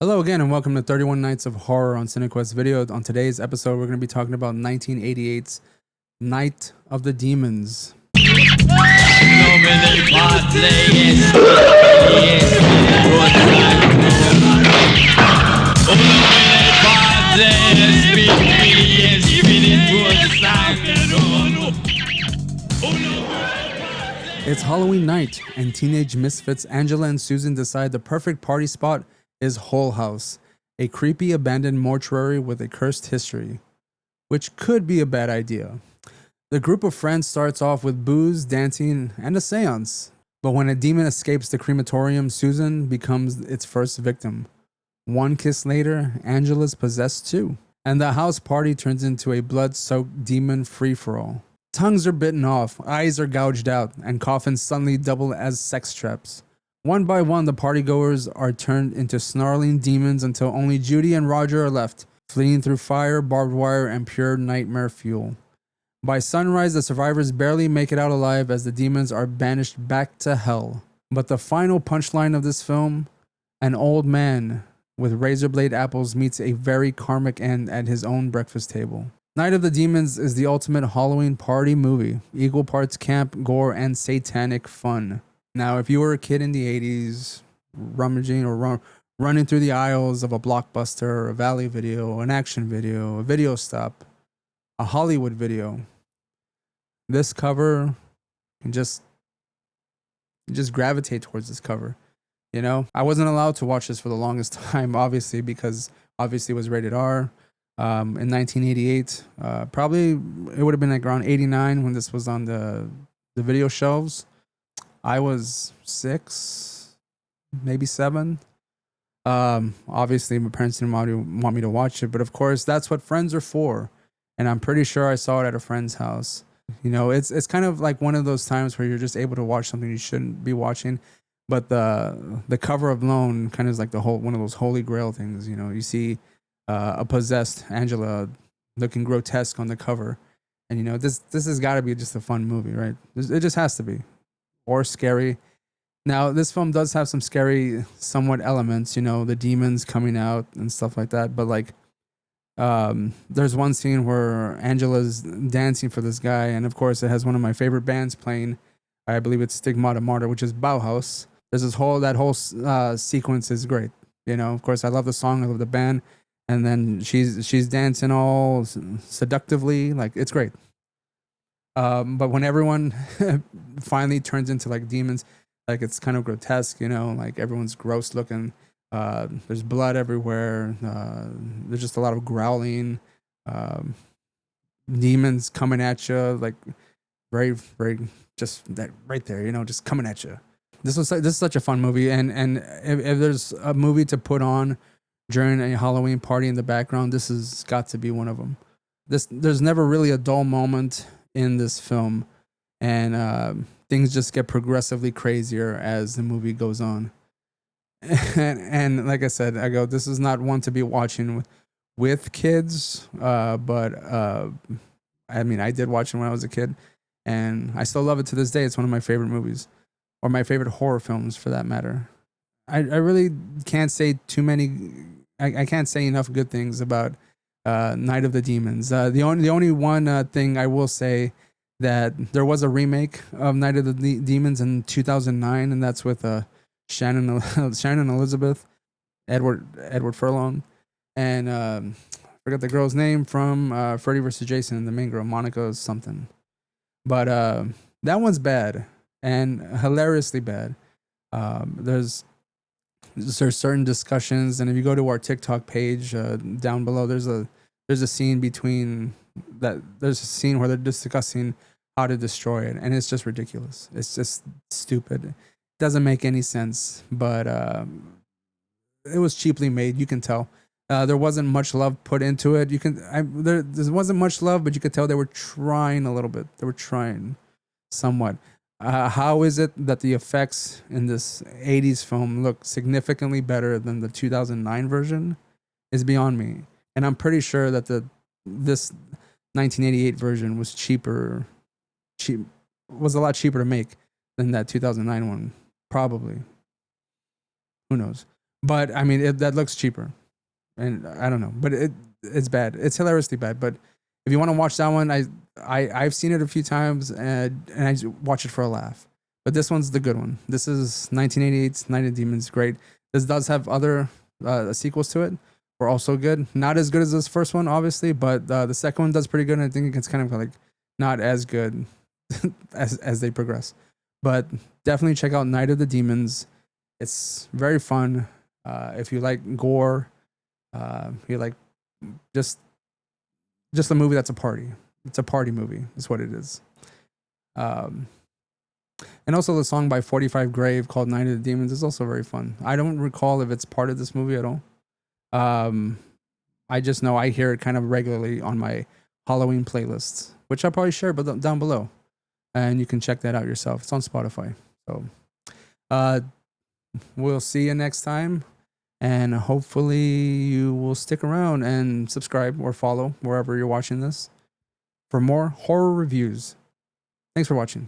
Hello again, and welcome to 31 Nights of Horror on CineQuest Video. On today's episode, we're going to be talking about 1988's Night of the Demons. It's Halloween night, and teenage misfits Angela and Susan decide the perfect party spot is Hull House, a creepy abandoned mortuary with a cursed history, which could be a bad idea. The group of friends starts off with booze, dancing, and a seance. But when a demon escapes the crematorium, Susan becomes its first victim. One kiss later, Angela's possessed too. And the house party turns into a blood-soaked demon free-for-all. Tongues are bitten off, eyes are gouged out, and coffins suddenly double as sex traps. One by one, the partygoers are turned into snarling demons until only Judy and Roger are left, fleeing through fire, barbed wire, and pure nightmare fuel. By sunrise, the survivors barely make it out alive as the demons are banished back to hell. But the final punchline of this film, an old man with razor blade apples meets a very karmic end at his own breakfast table. Night of the Demons is the ultimate Halloween party movie, equal parts camp, gore, and satanic fun. Now, if you were a kid in the 80s, rummaging or running through the aisles of a Blockbuster, a Valley Video, an Action Video, a Video Stop, a Hollywood Video, this cover can just gravitate towards this cover. You know, I wasn't allowed to watch this for the longest time, obviously, because it was rated R. In 1988, probably it would have been like around 89 when this was on the video shelves. I was 6, maybe 7. Obviously, my parents didn't want me to watch it, but of course, that's what friends are for. And I'm pretty sure I saw it at a friend's house. You know, it's kind of like one of those times where you're just able to watch something you shouldn't be watching, but the cover alone kind of is like one of those holy grail things. You know, you see a possessed Angela looking grotesque on the cover, and you know this has got to be just a fun movie, right? It just has to be, or scary. Now, this film does have some scary, somewhat elements, you know, the demons coming out and stuff like that. But like, there's one scene where Angela's dancing for this guy, and of course, it has one of my favorite bands playing. I believe it's Stigmata Martyr, which is Bauhaus. There's that whole sequence is great. You know, of course, I love the song, I love the band, and then she's dancing all seductively, like it's great. But when everyone finally turns into like demons, like it's kind of grotesque, you know, like everyone's gross looking. There's blood everywhere. There's just a lot of growling. Demons coming at you, like very, very, just that right there, you know, just coming at you. This is such a fun movie, and if there's a movie to put on during a Halloween party in the background, this has got to be one of them. There's never really a dull moment in this film, and things just get progressively crazier as the movie goes on. And like I said, this is not one to be watching with kids, but I mean, I did watch it when I was a kid, and I still love it to this day. It's one of my favorite movies, or my favorite horror films for that matter. I really can't say too many. I can't say enough good things about Night of the Demons. The only one thing I will say, that there was a remake of Night of the Demons in 2009, and that's with Shannon Elizabeth, Edward Furlong, and I forgot the girl's name from Freddy vs. Jason, the main girl, Monica something. But that one's bad, and hilariously bad. There's certain discussions, and if you go to our TikTok page down below, there's a scene there's a scene where they're discussing how to destroy it, and it's just ridiculous. It's just stupid. It doesn't make any sense, but it was cheaply made. You can tell. There wasn't much love put into it. There wasn't much love, but you could tell they were trying a little bit. They were trying somewhat. How is it that the effects in this 80s film look significantly better than the 2009 version is beyond me. And I'm pretty sure that this 1988 version was was a lot cheaper to make than that 2009 one, probably. Who knows? But I mean, that looks cheaper, and I don't know, but it's bad. It's hilariously bad. But if you want to watch that one, I've seen it a few times, and I watch it for a laugh. But this one's the good one. This is 1988's Night of the Demons. Great. This does have other sequels to it. Were also good. Not as good as this first one, obviously, but the second one does pretty good. And I think it's kind of like not as good as they progress. But definitely check out Night of the Demons. It's very fun. If you like gore, you like just a movie that's a party. It's a party movie. Is what it is. Um, and also the song by 45 Grave called Night of the Demons is also very fun. I don't recall if it's part of this movie at all. I just know I hear it kind of regularly on my Halloween playlists, which I'll probably share down below, and you can check that out yourself. It's on Spotify. So, we'll see you next time, and hopefully you will stick around and subscribe or follow wherever you're watching this for more horror reviews. Thanks for watching.